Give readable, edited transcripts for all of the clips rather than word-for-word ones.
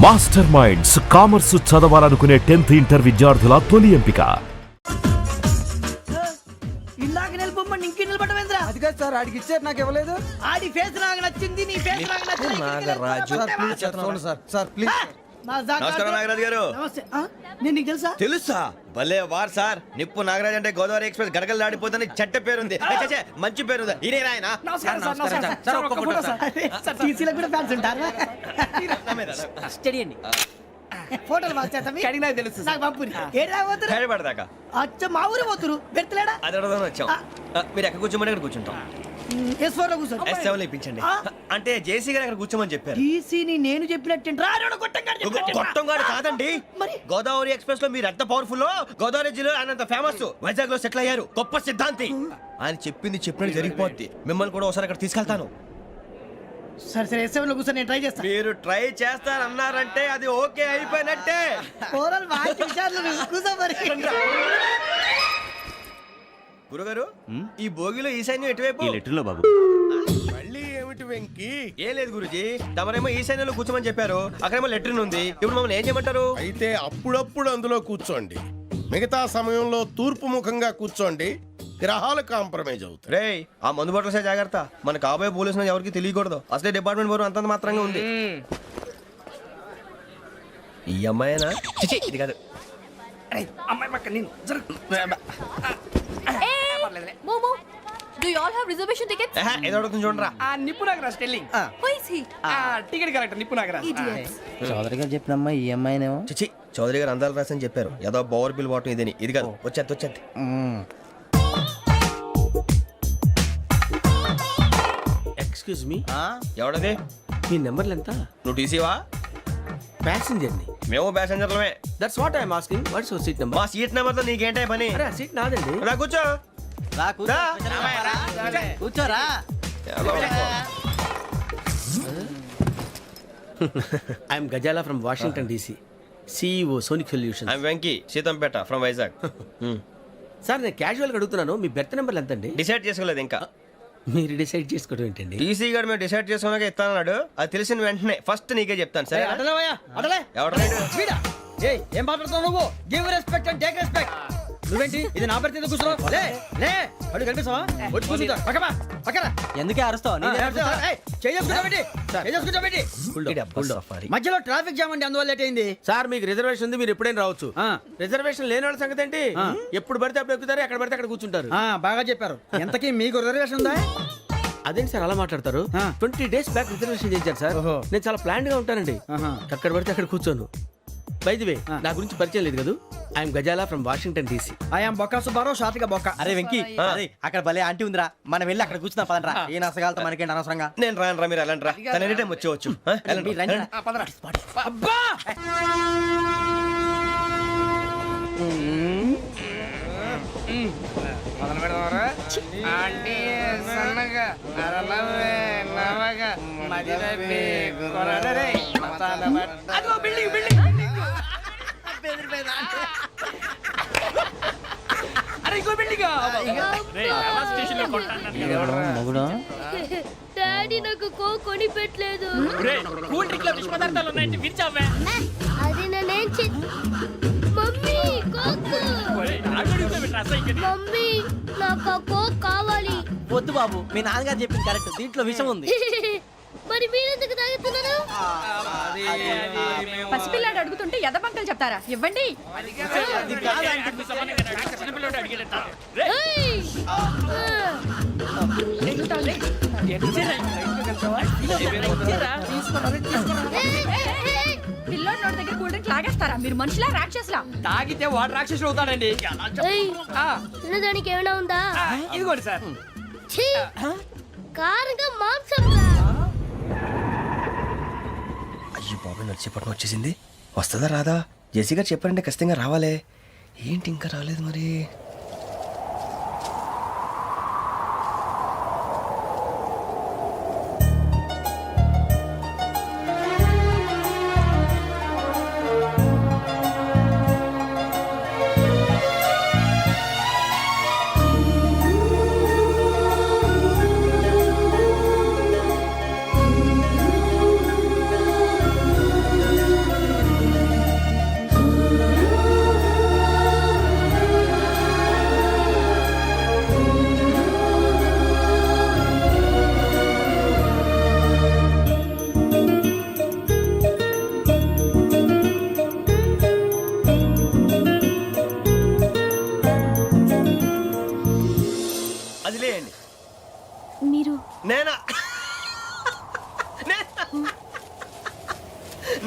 Master minds commerce చదవాలనుకునే 10th inter విద్యార్థుల తొలి ఎంపిక. ఇందాక నిలబొమ్మని ఇంకే నిలబడమేంద్రా? అది కాదు సార్, ఆడికి ఇచ్చారు, నాకు ఇవ్వలేదు. ఆడి ఫేస్ నాకు నచ్చింది, నీ ఫేస్ నాకు నచ్చింది. నాగరాజు. Sir please. నమస్కారం నాగరాజు గారు. నమస్తే. నేను నీకు తెలుసా? తెలుసా? భలే వార్ సార్. నిప్పు నాగరాజ్ అంటే గోదావరి ఎక్స్ప్రెస్ గడగలు దాడిపోతుంది చెట్ట పేరుంది. మంచి పేరుంది. ఇదే ఆయన. నమస్కారం సార్, నమస్కారం సార్. ఒక్క ఫోటో సార్. సార్ టీసీలో కూడా ఫ్యాన్స్ ఉంటారా? స్టడీ అండి. ఫోటోలు మార్చేస్తాం. కడిగినా తెలుసు. నాకు పంపుని. ఏడా పోతురు? హైదరాబాద్దాకా. అచ్చ మా ఊరు పోతురు. బెర్తలేడా? అది అడగదామని వచ్చాం. మీరు ఎక్కడ కూర్చోమని అక్కడ కూర్చుంటాం. S4 లో కూర్చో. S7 లో ఇప్పించండి. అంటే జేసీ గారు అక్కడ కూర్చోమని చెప్పారు. టీసీని నేను చెప్పినట్టు రాడు గొట్టంగాడు కాదండి. మరి? గోదావరి ఎక్స్ప్రెస్ లో మీరు ఎంత పవర్ఫుల్, గోదావరి జిల్లా ఆయన ఫేమస్, వైజాగ్ లో సెటిల్ అయ్యారు, గొప్ప సిద్ధాంతి. ఆయన చెప్పింది చెప్పినట్టు జరిగిపోద్ది. మిమ్మల్ని కూడా ఒకసారి అక్కడ తీసుకెళ్తాను. సరే సరే, S7 లో కూర్చొని నేను ట్రై చేస్తాను. మీరు ట్రై చేస్తారన్నారంటే అది ఓకే అయిపోయినట్టే. ఓరల్ వాటి విషయాలు కూర్చో మరి. గురుగారు, ఈ భోగిలో ఈశాన్యం ఎటువైపు? లెటర్లో బాబు. మళ్ళీ ఏమిటి వెంకీ? ఏం లేదు గురుజీ, తమరేమో ఈశాన్యంలో కూర్చోమని చెప్పారు, అక్కడేమో లెటర్ ఉంది. ఇప్పుడు మమ్మల్ని ఏం చేయమంటారు? అయితే అప్పుడప్పుడు అందులో కూర్చోండి, మిగతా సమయంలో తూర్పు ముఖంగా కూర్చోండి. గ్రహాలు కాంప్రమైజ్ అవుతాయి. రేయ్, ఆ మందు బట్టలసే జాగ్రత్త. మన కాబోయే పోలీసులు ఎవరికి తెలియకూడదు. అసలే డిపార్ట్మెంట్ బోరు అంతంత మాత్రంగా ఉంది. ఈ అమ్మాయినా? చిచి, ఇది కాదు. అమ్మాయి పక్క నేను Momo, do you all have reservation tickets? ఏదో అడుగుతుంది చూడరా. ఆ నిప్పు Nagaraj telling. Who is he? Ticket correct నిప్పు నాగరాజ్. Idiots. చౌదరి గారు చెప్పినమ్మా ఈ అమ్మాయినేమో. చిచి, చౌదరి గారు అందాలు రాసని చెప్పారు. ఏదో బోర్ బిల్ బాటం ఇదని. ఇది కాదు. వచ్చేది. Excuse me, ఎవడది? మీ నెంబర్లు ఎంత? నువ్వు టీసీవా? ప్యాసింజర్ ని. మేము ప్యాసెంజర్లమే. That's what I'm asking. What's your seat number? మా సీట్ నెంబర్ తో నీకేంటే పని? అరే సీట్ నాదండి. రా కూర్చో. రా. కూర్చోరా. I'm Ghazala from Washington DC, CEO Sonic solution. I'm Venky, Seethampeta from Vizag. Sir నేను క్యాజువల్ గా అడుగుతున్నాను, మీ బెర్త్ నెంబర్లు ఎంత అండి? డిసైడ్ చేసుకోలేదు ఇంకా. మీరు డిసైడ్ చేసుకోవడం ఏంటండి? టీసీ గారు మేము డిసైడ్ చేసుకున్నాక ఇస్తానన్నాడు. అది తెలిసిన వెంటనే ఫస్ట్ నీకే చెప్తాను. సరే? ఎవడ ఏం మాట్లాడుతున్నావు నువ్వు? Give respect and take respect. నువ్వేంటి ఇది నా పరిస్థితి కూర్చున్నావు? లే లే, అడుగు కనిపిస్తావా? వచ్చి కూర్చుంటా. పక్కన ఎందుకే అరుస్తావు? మధ్యలో ట్రాఫిక్ జామ్ అండి, అందువల్ల లేట్ అయింది. సార్ మీకు రిజర్వేషన్ ఉంది, మీరు ఎప్పుడైనా రావచ్చు. రిజర్వేషన్ లేని వాళ్ళ సంగతి ఏంటి? ఎప్పుడు పడితే అప్పుడు ఎక్కుతారు, ఎక్కడ పడితే అక్కడ కూర్చుంటారు. బాగా చెప్పారు. ఎంతకీ మీకు రిజర్వేషన్ ఉందా? అదేంటి సార్ అలా మాట్లాడతారు? 20 days బ్యాక్ రిజర్వేషన్ చేశారు సార్. నేను చాలా ప్లాన్డ్ గా ఉంటానండి. అక్కడ పడితే అక్కడ కూర్చోను. బై ది వే, నా గురించి పరిచయం లేదు కదా. I'm Ghazala from Washington DC. I'm Bokka Subbarao, షాతిక బొక్క. అరే వెంకీ, అక్కడ భలే ఆంటీ ఉందిరా, మనం వెళ్ళి అక్కడ కూర్చున్నా పదనరా. ఏ నసగాలతో మనకేంటి అనవసరంగా. నేను రాను, మీరు ఎలాంటి రా. తన ఎనీ టైం వచ్చేవచ్చు. అబ్బా మొదలు పెడదామరా? ఆంటీ సన్నగా అరలవే నవగా మదిరపి కొరడరే మతాల అదిగో బిల్డింగ్. అరే ఇంకో బిల్డింగ్. డాడీ నాకు కోక్ కొని పెట్టలేదు. కూల్ డ్రింక్ లో విష పదార్థాలు ఉన్నాయంటే విరిచావే. అది నేనేం మమ్మీ కోక్. మమ్మీ నాకు ఆ కోక్ కావాలి. వద్దు బాబు, మీ నాన్నగారు చెప్పింది కరెక్ట్, దీంట్లో విషయం ఉంది. మరి మీరెందుకు తాగుతున్నారు? పసిపిల్లాడు అడుగుతుంటే ఎదబంకలు చెప్తారా? ఇవ్వండి. ఏయ్! పిల్లోడి నోటి దగ్గర కూల్ డ్రింక్ లాగేస్తారా? మీరు మనుషులా రాక్షసులా? తాగితే వాడు రాక్షసుడు అవుతాడండి. ఏయ్! తినడానికి ఏమైనా ఉందా? ఇదిగోండి సార్. ఛీ! కారంగా మాంసం రా. అయ్యో బాబాయ్, నడిచేపట్నం వచ్చేసింది. వస్తుందా రాదా? జేసీ గారు చెప్పారంటే ఖచ్చితంగా రావాలే. ఏంటి ఇంకా రాలేదు మరి?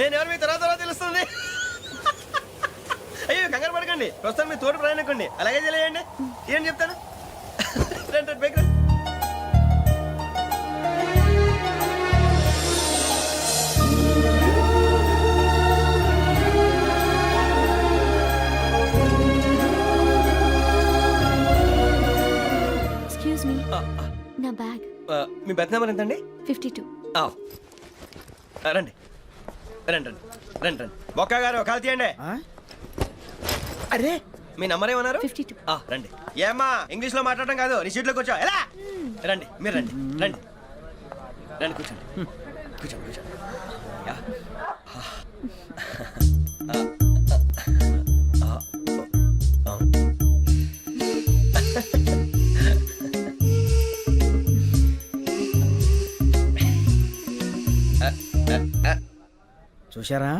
నేను ఎవరు మీ తర్వాత తెలుస్తుంది. అయ్యో కంగారు పడకండి, ప్రస్తుతం మీ తోటి ప్రయాణకండి, అలాగే తెలియండి. ఏం చెప్తాను. రండి, రండి, బైక్ రండి. ఎక్స్క్యూజ్ మీ, నా బ్యాగ్. మీ బెత్ నెంబర్ ఎంతండి? 52. రండి రండి రండి రండి రండి. బొక్క గారు కాల్ తీయండి. అరే మీ నంబర్ ఏమన్నారు? 52. రండి. ఏమ్మా ఇంగ్లీష్ లో మాట్లాడడం కాదు, నీ సీట్లో కూర్చో. ఎలా రండి, మీరు రండి రండి రండి, కూర్చోండి కూర్చోండి కూర్చోండి. యా. చూశారా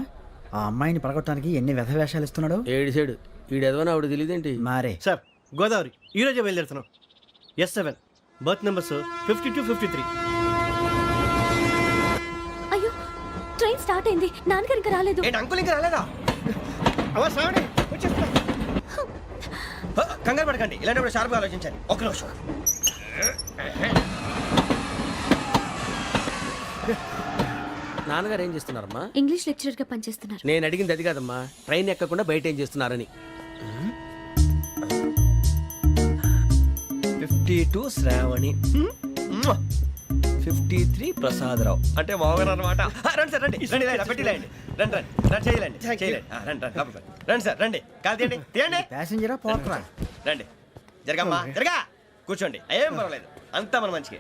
ఆ అమ్మాయిని పడగొట్టడానికి ఎన్ని వ్యధ వేషాలు ఇస్తున్నాడు. ఏడు సైడు ఈడెదవని ఆవిడ తెలియదేంటి. మారే సార్ గోదావరి ఈ రోజే బయలుదేరుతున్నాం. S7 berth numbers 52, 53. అయ్యో, ట్రైన్ స్టార్ట్ అయింది. నాన్నగారు ఇంకా రాలేదు. ఏంటి అంకుల్ ఇంకా రాలేదా? కంగారు పడకండి, ఇలాంటప్పుడు షార్ప్గా ఆలోచించండి. ఒక్క నిమిషం. నాన్నగారు ఏం చేస్తున్నారమ్మా? ఇంగ్లీష్ లెక్చరర్ గా పనిచేస్తున్నారు. నేను అడిగింది అది కాదమ్మా, ట్రైన్ ఎక్కకుండా బయట ఏం చేస్తున్నారని. 52 శ్రావణి, 53 ప్రసాదరావు అంటే మామగారు అనమాట. రండి సార్, రండి రండి, ఇలా పెట్టి లేండి. రండి రండి రండి, చేయలేండి చేయలేండి. రండి రండి లోపలికి రండి. రండి సార్, రండి, కాలు తీయండి తీయండి. ప్యాసింజరా పోట్రా. రండి, జరగమ్మా జరగా, కూర్చోండి. ఏం పర్వాలేదు, అంతా మన మంచికి.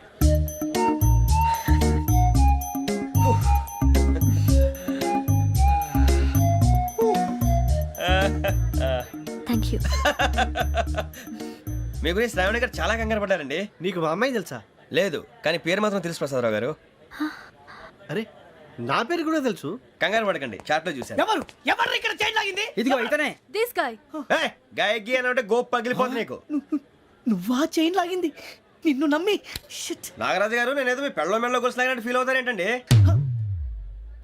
Thank you. మీ గురించి శ్రావణి గారు చాలా కంగారు పడ్డారండి. నీకు మా అమ్మాయి తెలుసా? లేదు, కానీ పేరు మాత్రం తెలుసు ప్రసాదరావు గారు. అరే నా పేరు కూడా తెలుసు. కంగారు పడకండి, చాట్ లో చూశాను. ఎవరు ఎవరు ఇక్కడ చైన్ లాగింది? ఇదిగో ఇతనే. This guy. గాయకి అని అంటే గోప్ పగిలిపోతుంది నీకు. నువ్వా చైన్ లాగింది? నిన్ను నమ్మి షిట్. నాగరాజు గారు, నేనేదో మీ పెళ్ళ మెళ్ళ గురిసిలాగినట్టు ఫీల్ అవుతారు ఏంటండి?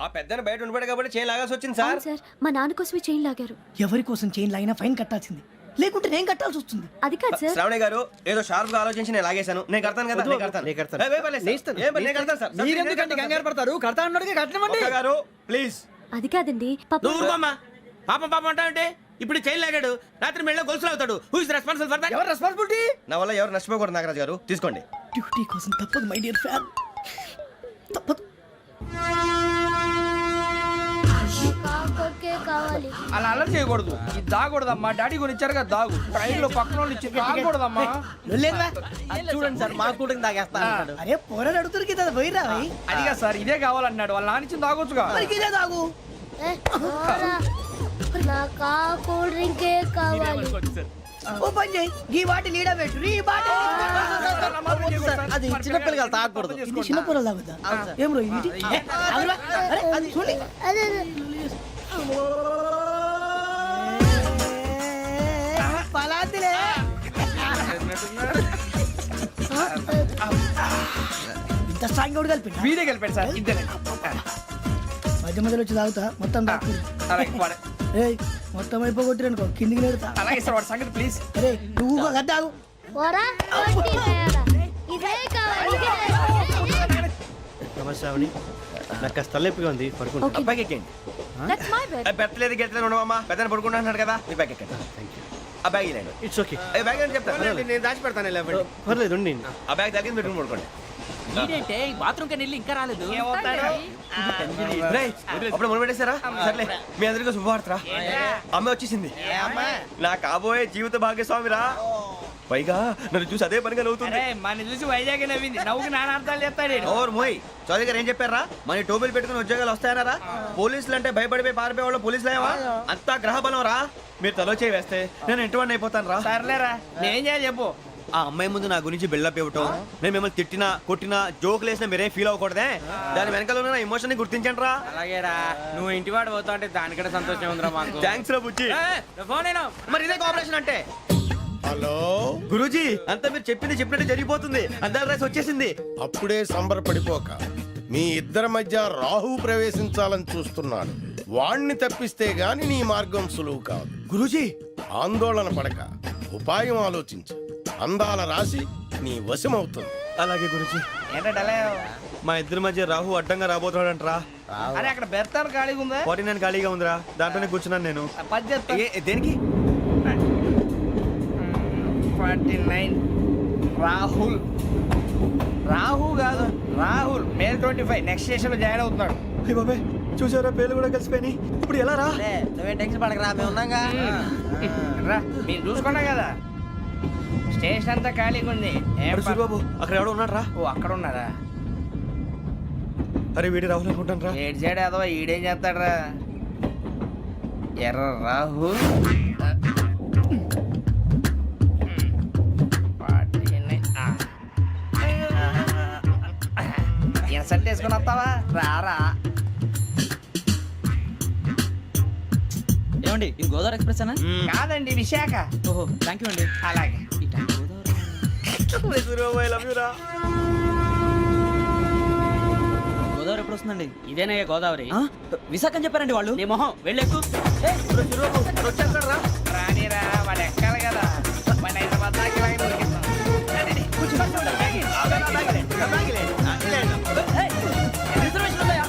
ఆ పెద్దని బయట ఉండిపోయాడు కాబట్టి చేయి లాగాల్సి వచ్చింది సార్. సార్, మా నాన్న కోసమే చైన్ లాగారు. ఎవరి కోసం చైన్ లాగినా ఫైన్ కట్టాల్సింది, లేకుంటే నేను కట్టాల్సి వస్తుంది. అది కాదు సార్. శ్రావణి గారు, ఏదో షార్ప్ గా ఆలోచించి నేను లాగేశాను. నేను కడతాను కదా, నేను కడతాను. నేను కడతాను. ఏ, పర్లేదు సార్. ఏం పర్లేదు, నేను కడతాను సార్. మీరెందుకంటే కంగారు పడతారు? కడతా అన్నాడుగా కట్టమండి. ఒక్క గారు ప్లీజ్. అది కాదండి, నువ్వు ఊరుకోమ్మా. పాపం పాపం అంటావంటే ఇప్పుడు చైన్ లాగాడు, రాత్రి మెళ్ళ గొలుసులు అవుతాడు. Who is responsible for that? ఎవరు రెస్పాన్సిబిలిటీ? నా వల్ల ఎవరు నష్టపోకూడదు నాగరాజు గారు, తీసుకోండి. డ్యూటీ కోసం తప్పదు మై డియర్ ఫ్యాన్, తప్పదు. అలా అలర్ చేయకూడదు. ఇది దాగకూడదమ్మా. డాడీ కొని ఇచ్చారు కదా దాగు. ట్రైన్ లో పక్కన వాళ్ళు ఇచ్చి దాగకూడదమ్మా. చూడండి సార్, మా కూడా తాగేస్తా. అరే పోరాడు అడుగుతారు కదా, పోయిరా అదిగా సార్, ఇదే కావాలన్నాడు. వాళ్ళ నాన్న ఇచ్చింది తాగొచ్చుగా. ఇదే తాగు. కూల్ డ్రింకే కావాలి. ఓ పని చేయి, ఈ బాటి లీడ పెట్టు. ఈ బాటి అది చిన్నపిల్లలు తాగకూడదు. ఇది చిన్నపిల్లలు తాగుతా. ఏం రో ఇది? అరే అది చూడండి. పలాతిలే. ఇంత స్ట్రాంగ్ కూడా కలిపి వీడే గెలిపాడు సార్, ఇద్దరే. మధ్య మధ్యలో వచ్చి తాగుతా, మొత్తం తాగు. అలాగే వాడు- ఏయ్ మొత్తం అయిపోగొట్టిరనుకో కిందికి నేడుతా. అలాగే సార్, వాడు సంగతి ప్లీజ్. అరే నువ్వు గద్దాగు. నమస్తే శ్రావణి, నాకు కాస్త తలెప్పిగా ఉంది, పడుకుంటా. Okay. బ్యాగ్ ఎక్కండి. That's my bed. పెట్టలేదు గెట్టలేదు ఉండవమ్మా. పెద్దని పడుకుంటున్నాడు కదా, మీ బ్యాగ్ ఎక్కండి. ఆ బ్యాగ్ ఇలాండి. ఇట్స్ ఓకే, బ్యాగ్ అని చెప్తాను. నేను దాచి పెడతాను. పర్లేదు ఉండి. ఆ బ్యాగ్ తగ్గింది పెట్టుకుని పడుకోండి. ఏంటంటే బాత్రూమ్ కని వెళ్ళి ఇంకా రాలేదు. రేయ్, అప్పుడు మొదలు పెట్టేశారా? సర్లే, మీ అందరికీ శుభవార్తరా. అమ్మ వచ్చేసింది, నా కాబోయే జీవిత భాగ్యస్వామిరా. పైగా నన్ను చూసి అదే పనిగా నవ్వుతుంది. మన చూసి వైజాగ్ నవ్వింది. నవ్వుకి నాన్న అర్థాలు చెప్తాడు. ఓర్ మోయ్, చౌదరి గారు ఏం చెప్పారా? మన టోబీలు పెట్టుకుని ఉద్యోగాలు వస్తాయనరా? పోలీసులు అంటే భయపడిపోయి పారిపోయే వాళ్ళు పోలీసులు ఏవా? అంతా గ్రహ బలం రా. మీరు తలో చేయి వేస్తే నేను ఇంటివాడిని అయిపోతాను రా. సర్లేరా, నేనేం చేయాలి చెప్పు. ఆ అమ్మాయి ముందు నా గురించి బిల్డప్ ఇవ్వటం, నేను మిమ్మల్ని తిట్టినా కొట్టినా జోకులు వేసినా మీరేం ఫీల్ అవ్వకూడదే. దాని వెనకాల ఉన్న ఎమోషన్ ని గుర్తించండి రా. అలాగేరా, నువ్వు ఇంటివాడు పోతా అంటే దానికంటే సంతోషం ఉందిరా మాకు. థ్యాంక్స్ రా బుజ్జి. ఫోన్ అయినా మరి ఇదే కోఆపరేషన్ అంటే. హలో గురూజీ, అంతా మీరు చెప్పింది చెప్పినట్టు జరిగిపోతుంది. అందరి రైస్ వచ్చేసింది. అప్పుడే సంబరపడిపోక, మీ ఇద్దరి మధ్య రాహు ప్రవేశించాలని చూస్తున్నాడు. వాణ్ణి తప్పిస్తే గాని నీ మార్గం సులువు కాదు. గురూజీ, ఆందోళన పడక, ఉపాయం ఆలోచించు. అందాల రాశి నీ వశమవుతుంది. అలాగే గురూజీ. ఏంటంటే మా ఇద్దరి మధ్య రాహు అడ్డంగా రాబోతున్నాడంట్రా. అరే అక్కడ బెర్తాను ఖాళీగా ఉందా? 49 ఖాళీగా ఉందిరా, దాంట్లోనే కూర్చున్నాను నేను. పది చెప్తా. దేనికి? 49 రాహుల్. రాహు కాదు, రాహుల్. మే 25 నెక్స్ట్ స్టేషన్ లో జాయిన్ అవుతున్నాడు. అయ్య బాబాయ్, చూసారా పేర్లు కూడా కలిసిపోయినాయి. ఇప్పుడు ఎలా రా? నువ్వేం టెన్షన్ పడకరా, మేము ఉన్నాగా. రా, మీరు చూసుకున్నా కదా స్టేషన్ అంతా ఖాళీగా ఉంది. ఏం ప- సూరిబాబు, అక్కడ ఎవడో ఉన్నాడు రా. ఓ అక్కడ ఉన్నారా? అరే వీడి రాహుల్ అనుకుంటాను రా. ఏడు సైడ్ ఏదో ఈడేం చేస్తాడరా? ఎర్ర రాహు. ఇన్సల్ట్ వేసుకుని వస్తావా? రారా. ఏమండి ఇది గోదావరి ఎక్స్ప్రెస్ అనా? కాదండి, విశాఖ. ఓహో థ్యాంక్ యూ అండి. అలాగే. సూరిబాబు, I love you రా. గోదావరి ఎప్పుడు వస్తుందండి? ఇదేనయ్య గోదావరి. విశాఖ అని చెప్పారండి వాళ్ళు. నీ మొహం వెళ్ళెక్కు. వచ్చేస్తాడు రా. రానిరా, వాడు ఎక్కాలి కదా. మన హైదరాబాద్ దాకా ఇలాగే దొరికిస్తాం. రండి, కూర్చో. రిజర్వేషన్ ఉందయ్యా.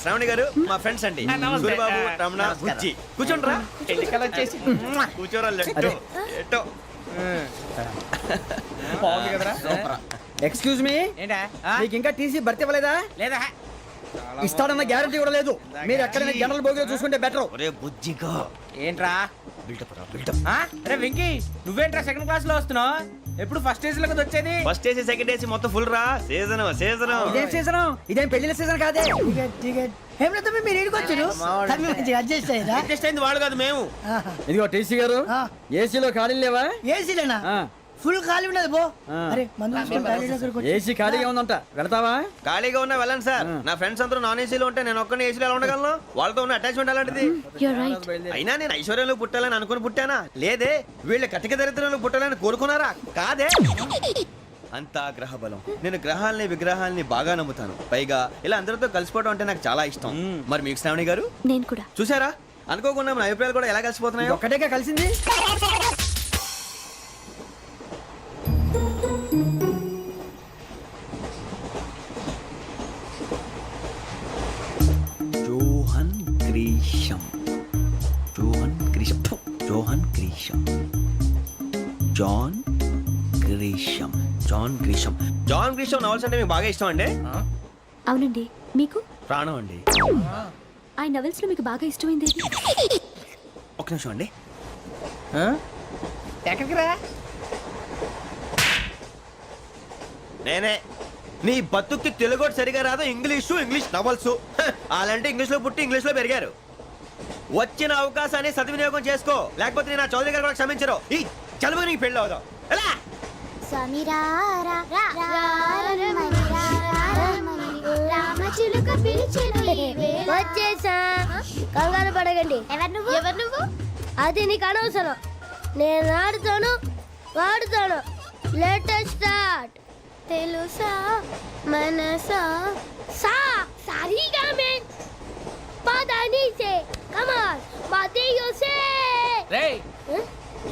శ్రావణి గారు మా ఫ్రెండ్స్ అండి. నమస్తే. సూరిబాబు, రమణ, నమస్కారం. బుజ్జి. కూర్చోండి రా. ఎన్నికలు వచ్చేసి కూర్చోరా. లెట్టో ఎట్టో. బాగుంది కదరా? ఎక్స్క్యూజ్ మీ, ఏంటా? మీకు ఇంకా టీసీ భర్తీ ఇవ్వలేదా? లేదా? ఇస్తాడన్న గ్యారంటీ కూడా లేదు. మీరు ఎక్కడైనా జనరల్ బోగిలో చూసుకుంటే బెటర్. ఒరే బుజ్జిగా, ఏంట్రా? బిల్డప్ రా, బిల్డప్. అరే వెంకీ, నువ్వేంట్రా సెకండ్ క్లాస్ లో వస్తున్నావు? ఎప్పుడు ఫస్ట్ ఏజ్ లో కదా వచ్చేది? ఫస్ట్ ఏసీ సెకండ్ ఏసీ మొత్తం ఫుల్ రా. Season season. ఇదేం సీజన్? ఇదేం పెళ్లిన సీజన్ కాదే. మీరు ఇడికొచ్చారు అడ్జస్ట్ అయ్యారా? అడ్జస్ట్ అయింది వాడు కాదు, మేము. ఇదిగో టీసీ గారు, ఏసీలో ఖాళీలు లేవా? ఏసీలేనా? ఆ. ఫుల్ ఖాళీ ఉన్నది బో. ఆ. అరే మందు తీసుకొని టాయిలెట్ దగ్గరకు వచ్చి. ఏసీ ఖాళీగా ఉందంట, వెళతావా? ఖాళీగా ఉన్నా వెళ్ళండి సార్. నా ఫ్రెండ్స్ అందరూ నాన్ ఏసీలో ఉంటే నేను ఒక్కనే ఏసీలో ఎలా ఉండగలను? వాళ్ళతో ఉన్న అటాచ్మెంట్ అలాంటిది. You're right. అయినా నేను ఐశ్వర్యంలో పుట్టాలని అనుకుని పుట్టానా? లేదే. వీళ్ళ కటిక దరిద్రంలో పుట్టాలని కోరుకున్నారా? కాదే. అంతా గ్రహ బలం. నేను గ్రహాలని విగ్రహాలని బాగా నమ్ముతాను. పైగా ఇలా అందరితో కలిసిపోవడం అంటే నాకు చాలా ఇష్టం. మరి మీకు శ్రావణి గారు? నేను కూడా. చూసారా, అనుకోకుండా మన అభిప్రాయాలు కూడా ఎలా కలిసిపోతున్నాయో. ఒక్కటేగా కలిసింది. Johan Grisham. Johan Grisham. Johan Grisham. John Grisham. John Grisham. John Grisham novels అంటే మీకు బాగా ఇష్టం అండి? అవునండి. మీకు? ప్రాణం అండి. ఆ నవెల్స్ లో మీకు బాగా ఇష్టమైంది? ఒక నిమిషం అండి. ఎక్కడికి రా? నేనే. నీ బతుక్కి తెలుగు సరిగా రాదు, ఇంగ్లీష్ నవల్స్. అలాంటి ఇంగ్లీష్ లో పుట్టి ఇంగ్లీష్ లో పెరిగారు. వచ్చిన అవకాశాన్ని సద్వినియోగం చేసుకో, లేకపోతే నేను ఆ చౌదరి గారు కూడా క్షమించరు. ఈ చదువు నీకు పెళ్ళి అవుదాం. ఎలా? వచ్చేసా, కంగారు పడగండి. ఎవరు నువ్వు? అది నీకు అనవసరం. నేను ఆడుతాను, వాడుతాను. Latest start. తెలుసా మనసా సా సారీగా మే పదని సే కమాన్ బాతియో సే. రేయ్,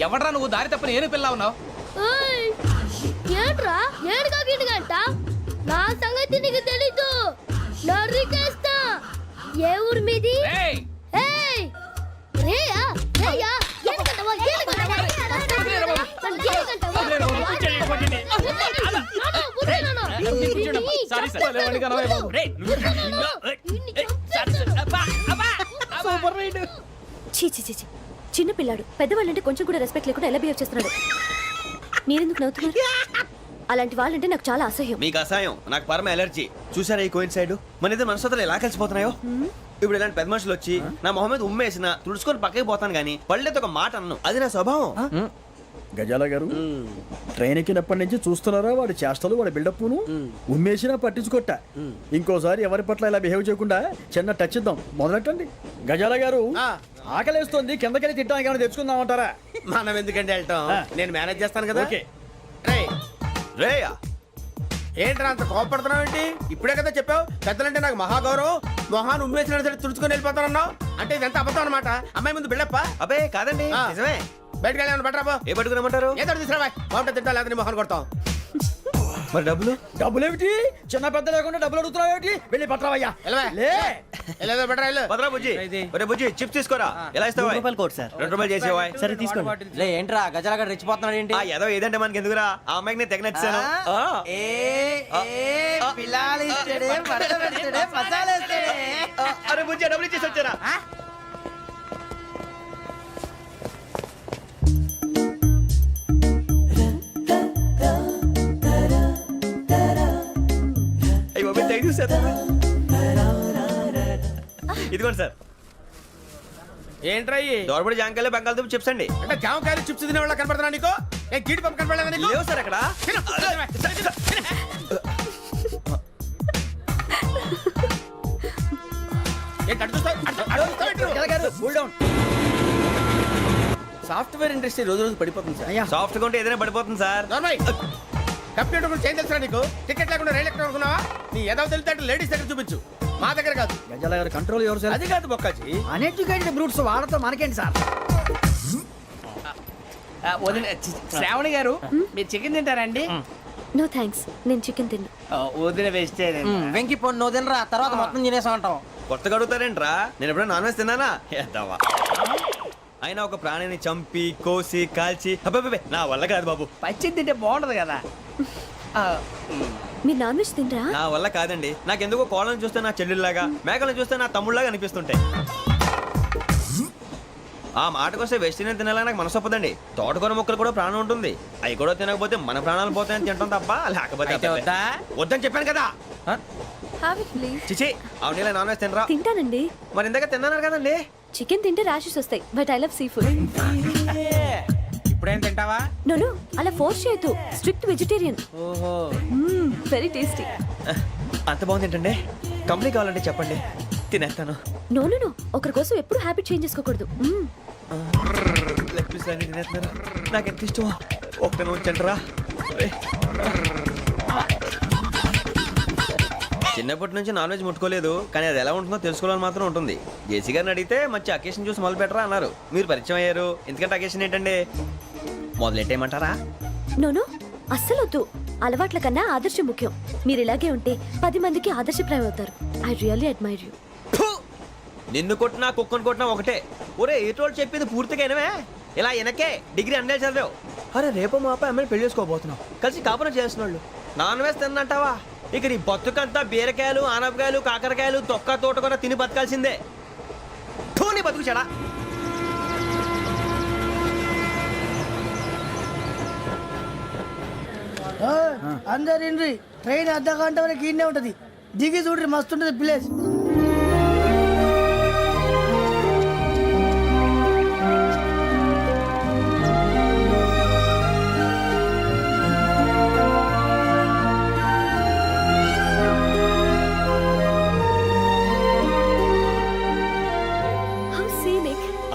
ఎవడ్రా నువ్వు? దారి తప్పని ఏను పిల్ల ఉన్నావు? ఓయ్ ఏంట్రా ఏడుగా గిడుగంట? నా సంగతి నీకు తెలీదు. నరికేస్తా. ఏ ఊరు మీది? రేయ్, ఏయ్ రేయా రేయా ఏడుగంటవా ఏడుగంటవా చీ చీ చీ చీ. చిన్న పిల్లాడు. పెద్దవాళ్ళంటే కొంచెం కూడా రెస్పెక్ట్ లేకుండా ఎలా బిహేవ్ చేస్తున్నాడు. మీరెందుకు నవ్వుతున్నారు? అలాంటి వాళ్ళంటే నాకు చాలా అసహ్యం. మీకు అసహాయం, నాకు పరమ ఎలర్జీ. చూసారా ఈ కోయిన్ సైడ్? మన ఇద్దరు మనస్తత్వాలు ఎలా కలిసిపోతున్నాయో. ఇప్పుడు ఇలాంటి పెద్ద మనుషులు వచ్చి నా మొహం మీద ఉమ్మేసిన తుడుచుకొని పక్కకి పోతాను కానీ పళ్ళేతో ఒక మాట అన్ను. అది నా స్వభావం. గజాల గారు, ట్రైన్ ఎక్కినప్పటి నుంచి చూస్తున్నారా వాడి చేష్టలు, వాడి బిల్డప్ను? ఉమ్మేసినా పట్టించుకోట. ఇంకోసారి ఎవరి పట్ల ఇలా బిహేవ్ చేయకుండా చిన్న టచ్ ఇద్దాం. మొదలెట్టండి. గజాల గారు, ఆకలేస్తుంది, కిందకెళ్ళి తిట్టడానికి ఏమైనా తెచ్చుకుందామంటారా? మనం ఎందుకంటే వెళ్తాం, నేను మేనేజ్ చేస్తాను కదా. ఓకే. రేయ్, రేయా ఏంట్రా అంత కోపడుతున్నావు ఏంటి? ఇప్పుడే కదా చెప్పావు పెద్దలంటే నాకు మహాగౌరవం, మొహాన్ని ఉమ్మేసిన సరే తుడుచుకొని వెళ్ళిపోతానన్నావు. అంటే ఇదంతా అబద్ధం అనమాట. అమ్మాయి ముందు బిళ్ళప్ప. అబ్బే కాదండి ఆ. నిజమే. బయటకు వెళ్ళాను బట్రాబో. ఏ పట్టుకురమ్మంటారు? ఏదో తీసుకురా బాగుంటుంది తింటా లేదా మొహాన్ని కొడతాం. మరి డబ్బులు? డబ్బులేమిటి చిన్న పెద్ద లేకుండా డబ్బులు అడుగుతున్నావు ఏమిటి? వెళ్ళి పట్టరావయ్యా. వెళ్ళవా? లే వెళ్ళేదో బట్రా వెళ్ళు. భద్రా బుజ్జి ఒరే బుజ్జి చిప్స్ తీసుకోరా. ఎలా ఇస్తావా? Court sir. 2 రూపాయలు చేసేవా? సరే తీసుకోండి. ఏంట్రా గజలాగా రెచ్చిపోతున్నాడు ఏంటి? ఆ ఏదో ఏదంటే మనకి ఎందుకురా, ఆ అమ్మాయికి నేను తెగ నచ్చాను. అరే బుజ్జి డబ్బులు ఇచ్చేసి వచ్చారా? అయ్యో థ్యాంక్ యూ సార్. ఇదిగోండి సార్. ఏంట్రా ఇయ్యి? దోరబడి జాంకాయలు బంగాళదుంప చిప్స్ అండి. అంటే జామకాయలు చిప్స్ తినే వాళ్ళ కనపడుతున్నా నీకు? ఏ గీడి పంప కనపడలేదా నీకు? లేవు సార్ అక్కడ. తిను, తిను, తిను. ఏంటి అటు చూస్తావు? అటు చూస్తావు ఏంటి? సాఫ్ట్వేర్ ఇండస్ట్రీ రోజు రోజు పడిపోతుంది సార్. సాఫ్ట్ గా ఉంటే ఏదైనా పడిపోతుంది సార్. నార్మల్ కంప్యూటర్ గురించి ఏం తెలుసా నీకు? టికెట్ లేకుండా రైలు ఎక్కడ అనుకున్నావా? నీ ఏదో తెలితే లేడీస్ దగ్గర చూపించు, మా దగ్గర కాదు. గజాల గారు కంట్రోల్ ఎవరు సార్? అది కాదు బొక్కాజీ. అన్ఎడ్యుకేటెడ్ బ్రూట్స్ వాళ్ళతో మనకేంటి సార్? శ్రావణి గారు మీరు చికెన్ తింటారండి? నో థ్యాంక్స్, నేను చికెన్ తిన్నా. వదిన వేస్తే వెంకి పొన్ను నువ్వు తినరా, తర్వాత మొత్తం తినేసా ఉంటాం. కొత్తగా అడుగుతారేంట్రా? నేను ఎప్పుడైనా నాన్ వెజ్ తిన్నానా? ఎద్దావా. అయినా ఒక ప్రాణిని చంపి కోసి కాల్చి అబ్బబ్బబ్బే, నా వల్ల కాదు బాబు. పచ్చి తింటే బాగుంటది కదా. మీరు నాన్ వెజ్ తినరా? నా వల్ల కాదండి. నాకెందుకో కోళ్ళని చూస్తే నా చెల్లెళ్ళలాగా, మేకలను చూస్తే నా తమ్ముళ్ళలాగా అనిపిస్తుంటాయి. ఆ మాటకొస్తే వెస్టిరియన్ తినాలని నాకు మనసు ఒప్పదండి. తోటకూర మొక్కలు కూడా ప్రాణం ఉంటుంది. అవి కూడా తినకపోతే మన ప్రాణాలు పోతాయని తింటాం తప్ప లేకపోతే వద్దా? వద్దని చెప్పాను కదా. Have it please. చిచి అవునీ నాన్ వెజ్ తినరా? తింటానండి. మరి ఇందాక తిన్నాను కదండి. చికెన్ తింటే ర్యాషెస్ వస్తాయి, but I love sea food. ఇప్పుడేం తింటావా? నో అలా ఫోర్స్ చేయొద్దు. Strict vegetarian. ఓహో వెరీ టేస్టీ. అంత బాగుంది ఏంటండి? కంప్లీట్ కావాలంటే చెప్పండి, తినేస్తాను. నో ఒకరి కోసం ఎప్పుడు హ్యాబిట్ చేంజ్ చేసుకోకూడదు. లెగ్ పీస్ అన్ని తినేస్తున్నారు. నాకు ఎంత ఇష్టమో ఒక్క ఉంచండిరా. చిన్నప్పటి నుంచి నాన్ వెజ్ ముట్టుకోలేదు, కానీ అది ఎలా ఉంటుందో తెలుసుకోవాలని మాత్రం ఉంటుంది. జేసీ గారిని అడిగితే మంచి అకేషన్ చూసి మొదలు పెట్టరా అన్నారు. మీరు పరిచయం అయ్యారు, ఎందుకంటే అకేషన్ ఏంటండి? మొదలెట్టేయమంటారా? నో అస్సలు వద్దు. అలవాట్ల కన్నా ఆదర్శం ముఖ్యం. మీరు ఇలాగే ఉంటే 10 మందికి ఆదర్శప్రాయం అవుతారు. I really admire you. నిన్ను కొట్టినా కుక్కను కొట్టినా ఒకటే. ఒరే ఏటోళ్ళు చెప్పింది పూర్తిగా వినవే. ఇలా వెనకే డిగ్రీ అన్నే చదివావు. అరే రేపు మా అబ్బాయి అమ్మాయిని పెళ్లి చేసుకోబోతున్నావు, కలిసి కాపురం చేస్తున్నాళ్ళు. Non veg తిన్నంటావా? ఇక నీ బతుకంతా బీరకాయలు ఆనపకాయలు కాకరకాయలు తొక్క తోట కూడా తిని బతకాల్సిందే. నీ బతుకు చెడా. అందరు ఇండ్రి, ట్రైన్ అర్ధ గంట వరకు ఇన్నే ఉంటది. దిగి చూడ్రి, మస్తు ఉంటది ప్లేస్.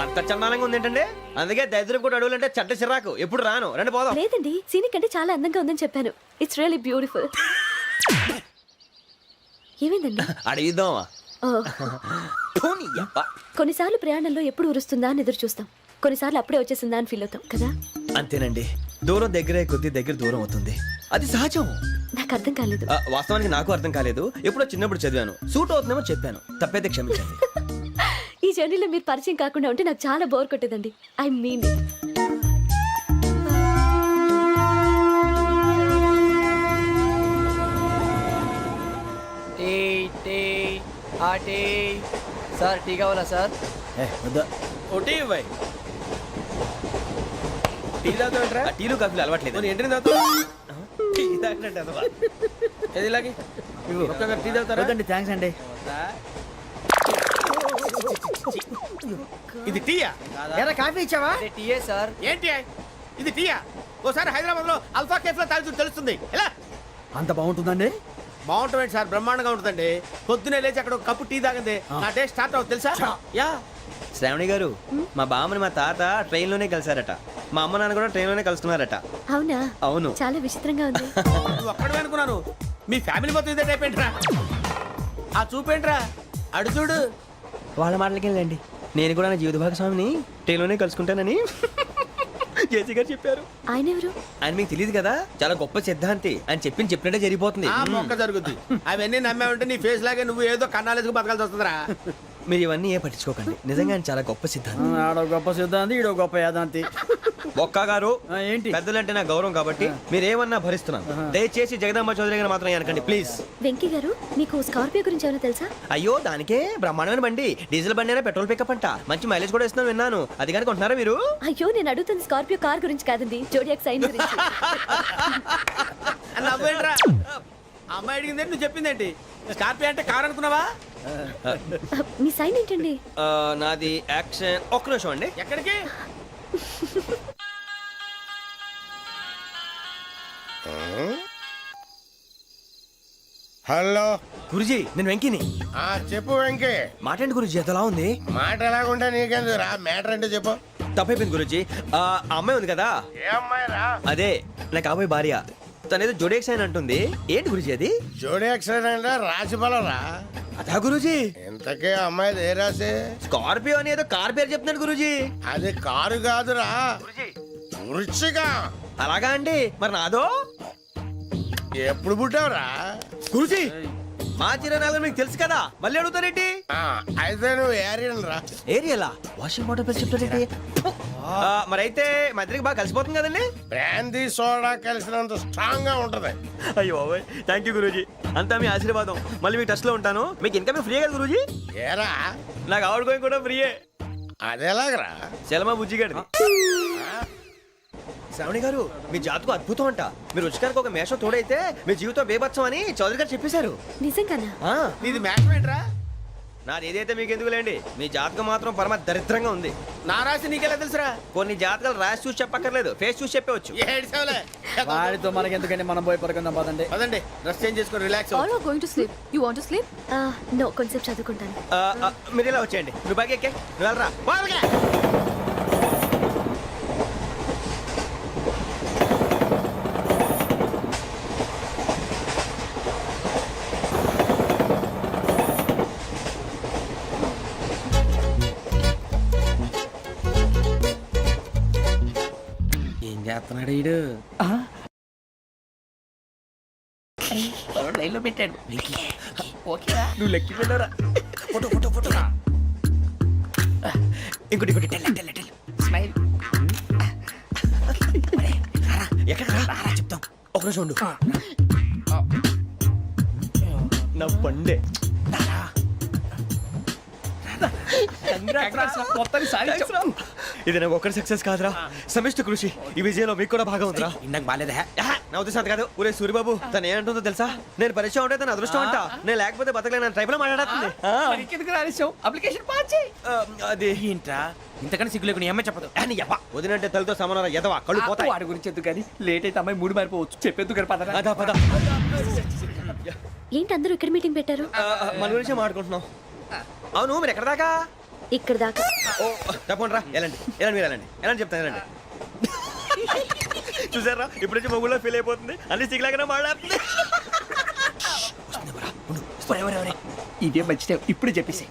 అంత చందానంగా ఉంది ఏంటండి? అందుకే దరిద్రం కూడా అడవులంటే చెడ్డ చిరాకు. ఎప్పుడు రాను, రండి పోదాం. లేదండి, సీనిక్ అంటే చాలా అందంగా ఉందని చెప్పాను. It's really beautiful. ఏమైందండి? అడిగిద్దామా? కొన్నిసార్లు ప్రయాణంలో ఎప్పుడు ఉరుస్తుందా అని ఎదురు చూస్తాం, కొన్నిసార్లు అప్పుడే వచ్చేసిందా అని ఫీల్ అవుతాం కదా. అంతేనండి, దూరం దగ్గరే కొద్ది దగ్గర దూరం అవుతుంది, అది సహజం. నాకు అర్థం కాలేదు. వాస్తవానికి నాకు అర్థం కాలేదు. ఎప్పుడో చిన్నప్పుడు చదివాను, సూట్ అవుతుందేమో చెప్పాను, తప్పైతే క్షమించండి. ఈ జర్నీలో మీరు పరిచయం కాకుండా ఉంటే నాకు చాలా బోర్ కొట్టేదండి. I mean it. Sir tea కావాలా సార్? ఒకటి ఇవ్వాయి. టీ తాగుతాంట్రా? టీలు కాఫీలు అలవాట్లేదు. ఏంటి తాగుతావు? టీ తాగినట్టు అదవా. ఏది ఇలాగే ఒక్కొక్కరు టీ తాగుతారా? థ్యాంక్స్ అండి. ఇది టీయా? ఎరా కాఫీ ఇచ్చావా? టీయే సార్. ఏంటి ఇది టీయా? ఓసారి హైదరాబాద్ లో అల్ఫా కేఫ్ లో తాగుతూ తెలుస్తుంది. ఎలా అంత బాగుంటుందండి? బాగుంటుంది సార్, బ్రహ్మాండంగా ఉంటుందండి. పొద్దునే లేచి అక్కడ ఒక కప్పు టీ తాగింది నా డే స్టార్ట్ అవుతుంది తెలుసా? యా. శ్రావణి గారు, మా బామ్మని మా తాత ట్రైన్ లోనే కలిసారట. మా అమ్మ నాన్న కూడా ట్రైన్లోనే కలుస్తున్నారట. అవునా? అవును. చాలా విచిత్రంగా ఉంది. నువ్వు ఒక్కడే అనుకున్నాను, మీ ఫ్యామిలీ మొత్తం ఇదే టైప్ ఏంట్రా? ఆ చూపేంట్రా, అడు చూడు. వాళ్ళ మాటలకి వెళ్ళండి. నేను కూడా నా జీవిత భాగస్వామిని ట్రైన్లోనే కలుసుకుంటానని జేసీ గారు చెప్పారు. ఆయన ఎవరు? ఆయన మీకు తెలియదు కదా, చాలా గొప్ప సిద్ధాంతి అని చెప్పినట్టే జరిగిపోతుంది. ఆ మొక్క జరుగుద్ది. అవన్నీ నమ్మే ఉంటే నీ ఫేస్ లాగే నువ్వు ఏదో కన్నాలేసుకు బతకాల్సి వస్తుందిరా. మీరు ఇవన్నీ ఏ పట్టించుకోకండి, నిజంగా ఆయన చాలా గొప్ప సిద్ధాంతి. ఆడో గొప్ప సిద్ధాంతి, ఈడో గొప్ప యాదాంతి. ఒక్క గారు ఏంటి? పెద్దలంటే నా గౌరవం కాబట్టి మీరేమన్నా భరిస్తున్నాను. దయచేసి జగదాంబ చౌదరి గారు మాత్రం అనకండి ప్లీజ్. వెంకీ గారు, మీకు స్కార్పియో గురించి ఏమైనా తెలుసా? అయ్యో దానికే బ్రహ్మాండమైన బండి, డీజిల్ బండి అయినా పెట్రోల్ పికప్ అంట, మంచి మైలేజ్ కూడా ఇస్తున్నాను విన్నాను. అది కానీ కొంటున్నారా మీరు? అయ్యో, నేను అడుగుతుంది స్కార్పియో కార్ గురించి కాదండి, జోడియాక్ సైన్ గురించి. నవ్వేంట్రా? అమ్మాయి అడిగిందేంటి, నువ్వు చెప్పిందేంటి? స్కార్పియో అంటే కారు అనుకున్నావా? మీ సైన్ ఏంటండి? నాది యాక్షన్. ఒక్క నిమిషం అండి. ఎక్కడికి? హలో గురుజీ, నేను వెంకిని. చెప్పు వెంకీ. మాటండి గురుజీ, ఎంతలా ఉంది? మాట ఎలాగుంటా నీకెందుకు రా, మ్యాటర్ అంటే చెప్పు. తప్పైపోయింది గురుజీ. ఆ అమ్మాయి ఉంది కదా, ఏ అమ్మాయి రా? అదే నా కాబోయే భార్య. తనేదో జోడేక్స్ అని అంటుంది. ఏంటి గురుజీ అది? జోడి యాక్సిడెంట్ రాసి రా. అదా గురుజీ? ఇంతకే అమ్మాయి ఏ రాసి? స్కార్పియో అని ఏదో కార్ పేరు చెప్తున్నాడు గురుజీ. అది కారు కాదురా, వృచ్చిక. అలాగా అండి, మరి నాదో? ఎప్పుడు పుట్టావురా? గురుజీ, మా చిరనాలు మీకు తెలుసు కదా, మళ్ళీ అడుగుతారేంటి? అయితే నువ్వు ఏరియన్ రా. ఏరియలా? వాషింగ్ వాటర్ పేరు చెప్తారేంటి? మరైతే మా ఇద్దరికి బాగా కలిసిపోతుంది కదండి. బ్రాందీ సోడా కలిసినంత స్ట్రాంగ్ గా ఉంటది. అయ్యో థ్యాంక్ యూ గురూజీ, అంతా మీ ఆశీర్వాదం. మళ్ళీ మీ టచ్ లో ఉంటాను. మీకు ఇంకా ఫ్రీ కదా గురూజీ? ఏరా, నాకు ఆవిడ గోయింగ్ కూడా ఫ్రీయే. అదేలాగరా? చలమా బుజ్జి గారి. శ్రావణి గారు, మీ జాతకు అద్భుతం అంట. మీరు రుచికారికి ఒక మేషం తోడైతే మీ జీవితం బేబత్సం అని చౌదరి గారు చెప్పేశారు. నిజంగానా? నీది మ్యాచ్ ఏంట్రా? నాది ఏదైతే మీకు ఎందుకులేండి, మీ జాతకం మాత్రం పరమ దరిద్రంగా ఉంది. నా రాసి నీకెలా తెలుసురా? కొన్ని జాతకాలు రాసి చూసి చెప్పక్కర్లేదు, ఫేస్ చూసి చెప్పవచ్చు. ఏడ్చావులే. వాడితో మనకి ఎందుకండి, మనం పోయి పడుకుందాం పదండి. పదండి, డ్రెస్ చేంజ్ చేసుకొని relax. All are going to sleep. You want to sleep? No, కొంచెం చదువుకుంటాను. మీరు ఇలా వచ్చేయండి. నువ్వు బాగా ఎక్కే, నువ్వు వెళ్ళరా. ఏం చేస్తున్నాడు ఈడు? లైన్లో పెట్టాడు. నువ్వు లెక్కి పెట్టారా? Photo photo photo. ఇంకోటి ఇంకోటి టెల్ టెల్ టెల్. స్మైల్. ఎక్కడ రా చెప్తాం. ఒక నిమిషం ఉండు. నా పండే. ఇది నాకు ఒక్కడి సక్సెస్ కాదురా, సమిష్టి కృషి. ఈ విజయంలో మీకు కూడా భాగం ఉందిరా. ఇందాక బాగాలేదా? నా ఉద్దేశం అంత కాదు. ఊరే సూరిబాబు, తను ఏమంటుందో తెలుసా? నేను పరిచయం ఉంటే తన అదృష్టం అంట, నేను లేకపోతే బతకలేను ట్రైబ్ లో మాట్లాడుతుంది. అప్లికేషన్ పాస్ చేయి. అది ఏంట్రా ఇంతకన్నా సిగ్గు లేకుండా ఏమై చెప్పదు. వదినంటే తలతో సమానం ఎదవా, కళ్ళు పోతాయి. వాడి గురించి ఎందుకు కానీ లేట్ అయితే అమ్మాయి మూడు మారిపోవచ్చు. చెప్పేందుకు గారు పద. అదా పద. ఏంటి అందరూ ఇక్కడ మీటింగ్ పెట్టారు? మన గురించి మాట్లాడుకుంటున్నాం. అవును, మీరు ఎక్కడ దాకా? ఇక్కడ దాకా. ఓ తప్పకుండా రా, వెళ్ళండి వెళ్ళండి, మీరు వెళ్ళండి వెళ్ళండి, చెప్తాను వెళ్ళండి. చూసారా, ఇప్పుడు నుంచి మొగుల్లో ఫీల్ అయిపోతుంది, అన్ని సిగ్లాగానే మాట్లాడుతుంది. ఇదే మంచి టైం, ఇప్పుడు చెప్పేసి.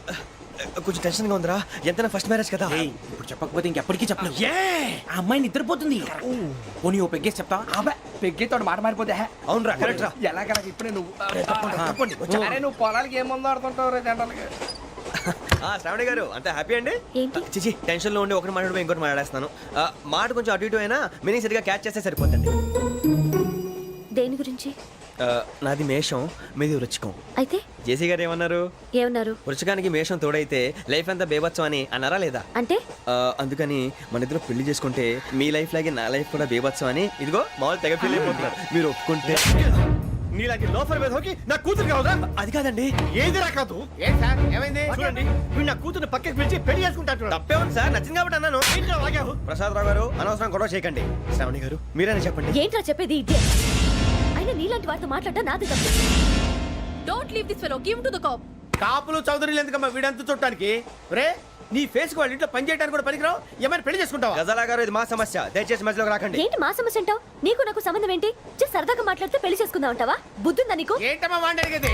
కొంచెం టెన్షన్ గా ఉందిరా, ఎంతైనా ఫస్ట్ మ్యారేజ్ కదా. ఇప్పుడు చెప్పకపోతే ఇంకెప్పటికీ చెప్పలేవు. ఆ అమ్మాయి నిద్రపోతుంది. పోనీ ఓ పెగ్గేసి చెప్తా. అబ్బా పెగ్గేతో మాట మారిపోతే. అవును రా, కరెక్ట్ రా. ఎలాగలా ఇప్పుడే నువ్వు తప్పండి. అరే నువ్వు పొలాలకి ఏముందో ఆడుతుంటావు రే జంటలకి. శ్రావణి గారు, అంత హ్యాపీ అండి? ఏంటి? చిచి, టెన్షన్ లో ఉండి ఒకటి మాట్లాడి ఇంకోటి మాట్లాడేస్తాను. మాట కొంచెం అటు ఇటు అయినా మీనింగ్ సరిగా క్యాచ్ చేస్తే సరిపోతుంది. దేని గురించి? నాది మేషం, మీది వృచ్చికం. అయితే జేసీ గారు ఏమన్నారు? ఏమన్నారు? వృచ్చికానికి మేషం తోడైతే లైఫ్ అంతా బేబత్సం అని అన్నారా లేదా? అంటే అందుకని మన ఇద్దరు పెళ్లి చేసుకుంటే మీ లైఫ్ లాగే నా లైఫ్ కూడా బేబత్సం అని, ఇదిగో మామూలు తెగ ఫీల్ అయిపోతున్నారు. మీరు ఒప్పుకుంటే. నీలాంటి లోఫర్ మీద హోకి నా కూతురు కావదా? అది కాదండి. ఏది రాకాదు. ఏం సార్, ఏమైంది? చూడండి, వీడు నా కూతురు పక్కకి పిలిచి పెళ్లి చేసుకుంటాడు. తప్పే ఉంది సార్, నచ్చింది కాబట్టి అన్నాను. ప్రసాద్ రావు గారు, అనవసరం గొడవ చేయకండి. శ్రావణి గారు, మీరైనా చెప్పండి. ఏంట్రా చెప్పేది? అయినా నీలాంటి వారితో మాట్లాడటం నాది తప్పు. Don't leave this fellow, give to the cop. కాపులు చౌదరులు ఎందుకమ్మా వీడంతా చుట్టానికి రే నీ ఫేస్ వాళ్ళ ఇంట్లో పని చేయడానికి కూడా పనికిరావు ఏమైనా పెళ్లి చేసుకుంటావా గజాలా గారు ఇది మా సమస్య దయచేసి మధ్యలోకి రాకండి ఏంటి మా సమస్య అంటావు? నీకు నాకు సంబంధం ఏంటి? జస్ట్ సరదాగా మాట్లాడితే పెళ్లి చేసుకుందాం అంటావా? బుద్ధుందా నీకు? ఏంటమ్మా వాడి అడిగేది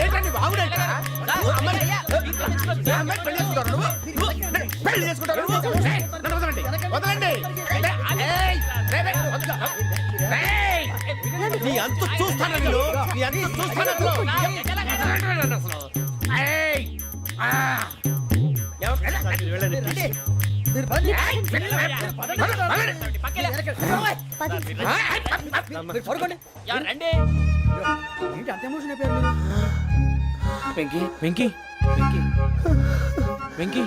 ఏంటండి బాగుండేట పెళ్లి చేసుకుంటారు నన్ను వదలండి వదలండి నీ అంత చూస్తాను నేను నీ అంత చూస్తాను అసలు ఏయ్! ఆ! ఏంటి అంత ఎమోషన్ అయిపోయారు మీరు? వెంకీ వెంకీ వెంకీ వెంకీ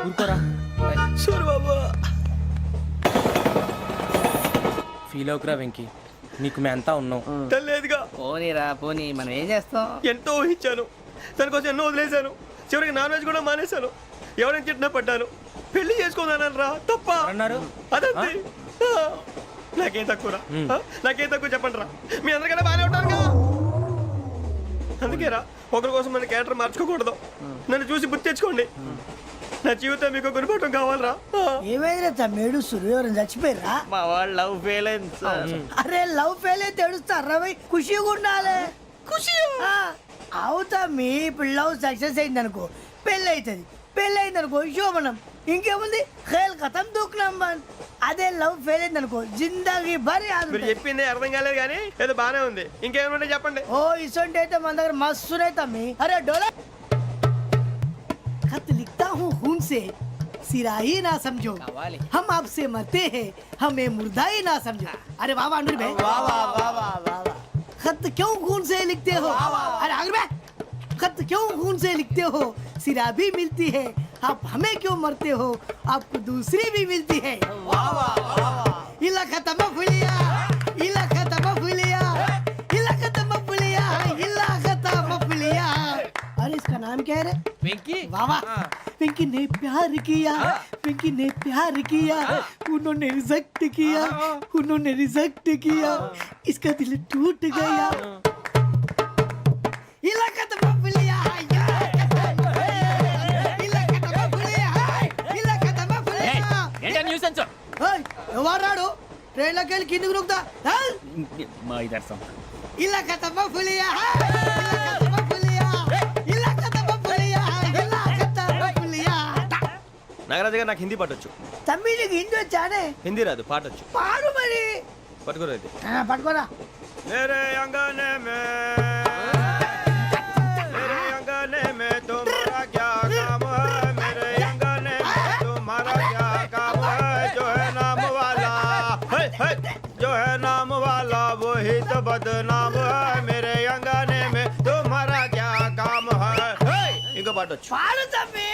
ఊరుకోరా. ఫీల్ అవుకురా వెంకీ, నీకు మేమంతా ఉన్నాం. తెలియదుగా పోనీరా పోనీ, మనం ఏం చేస్తాం? ఎంతో ఊహించాను, తన కోసం ఎన్నో వదిలేశాను, చివరికి నాన్ వెజ్ కూడా మానేశాను. ఎవరైనా తిట్టినా పడ్డాను, పెళ్లి చేసుకున్నానని రా తప్ప అన్నారు అదంతే. నాకేం తక్కువ రా, నాకేం తక్కువ చెప్పండి రా, మీ అందరికన్నా బాగానే ఉంటారుగా. అందుకే రా, ఒకరి కోసం మన క్యారెక్టర్ మార్చుకోకూడదు. నన్ను చూసి గుర్తు తెచ్చుకోండి. నా జీవితం మీకు గురిపటం కావాలరా. ఏమైందిరా తమ్మేడు సూర్యవరం చచ్చిపోయిరా? మా వాళ్ళు లవ్ ఫెయిల్ అయింది సార్. అరే లవ్ ఫెయిల్ అయితే ఏడుస్తారా భయ్? ఖుషిగా ఉండాలి. ఖుషి అవుతా మీ ఇప్పుడు లవ్ సక్సెస్ అయింది అనుకో పెళ్ళి అవుతుంది, పెళ్ళి అయింది అనుకో శోభనం, ఇంకేముంది ఖేల్ కథం దూకునాం బన్. అదే లవ్ ఫెయిల్ అయింది అనుకో జిందాగీ భారీ మీరు చెప్పింది అర్థం కాలేదు కానీ ఏదో బానే ఉంది. ఇంకేమైనా చెప్పండి. ఓ ఇసొంటి అయితే మన దగ్గర మస్తునే తమ్మి. అరే డోలా खत लिखता हूँ खून से सिरा ही ना समझो, हम आपसे मरते हैं हमें मुर्दा ही ना समझो. अरे वाह वाह अनुर भाई, वाह वाह वाह वाह वाह. खत क्यों खून से लिखते हो? अरे अनुर भाई, खत क्यों खून से लिखते हो? सिरा भी मिलती है, आप हमें क्यों मरते हो? आपको दूसरी भी मिलती है. वाह वाह वाह. इला खत्म फुलिया, इला खत्म फुलिया, इला खत्म फुलिया, इला खत्म फुलिया. अरे इसका नाम क्या है रे? వెంకీ वाह वाह. पिंकी ने प्यार किया, पिंकी ने प्यार किया, उन्होंने रिजेक्ट किया, उन्होंने रिजेक्ट किया, इसका दिल टूट गया. इलाका तो बबलिया, इलाका तो बबलिया, इलाका तो बबलिया. ఏంటా న్యూసెన్స్? ओए ఎవరు రాడు? ట్రైన్ లోకి వెళ్ళి కిందికి రుకుతా. మా ఇదర్సం ఇలాకా तो बबलिया, इलाका तो बबलिया, इलाका तो बबलिया, इलाका तो बबलिया. నాగరాజు గారు నాకు హిందీ పాటొచ్చు. తమ్మి నీకు హిందీ వచ్చానే? హిందీ రాదు, పాటొచ్చు. పాడు మరి. పట్టుకోరు అయితే. పట్టుకోరా. मेरे अंगने में तुम्हारा क्या काम है? मेरे अंगने में तुम्हारा क्या काम है? जो है नाम वाला जो है नाम वाला वही तो बदनाम है. मेरे अंगने में तुम्हारा क्या काम है? इनको पाटो. పాడు తమ్మి.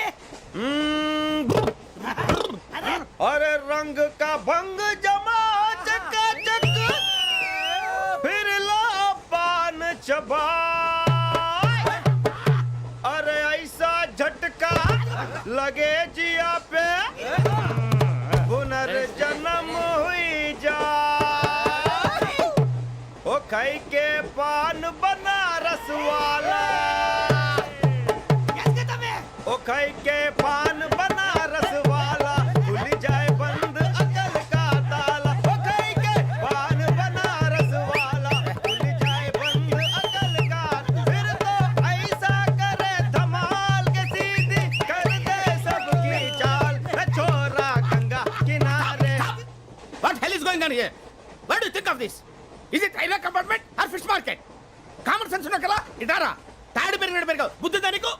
अरे रंग का भंग जमा चकाचक फिर ला पान चबा. अरे ऐसा झटका लगे जिया पे पुनर्जन्म हुई जा. ओ खाई के पान बनारस वाला, ओ खाई के पान बनारस वाला खुल जाए बंद अकल का ताला. ओ खाई के पान बनारस वाला खुल जाए बंद अकल का. फिर तो ऐसा करे धमाल के सीधी कर दे सबकी चाल. छोरा गंगा किनारे. What hell is going on here? What do you think of this? Is it railway compartment or fish market? Common sense ఉన్నా కదా ఇటారా తాడు పెరిగాడు బుద్ధి దానికి.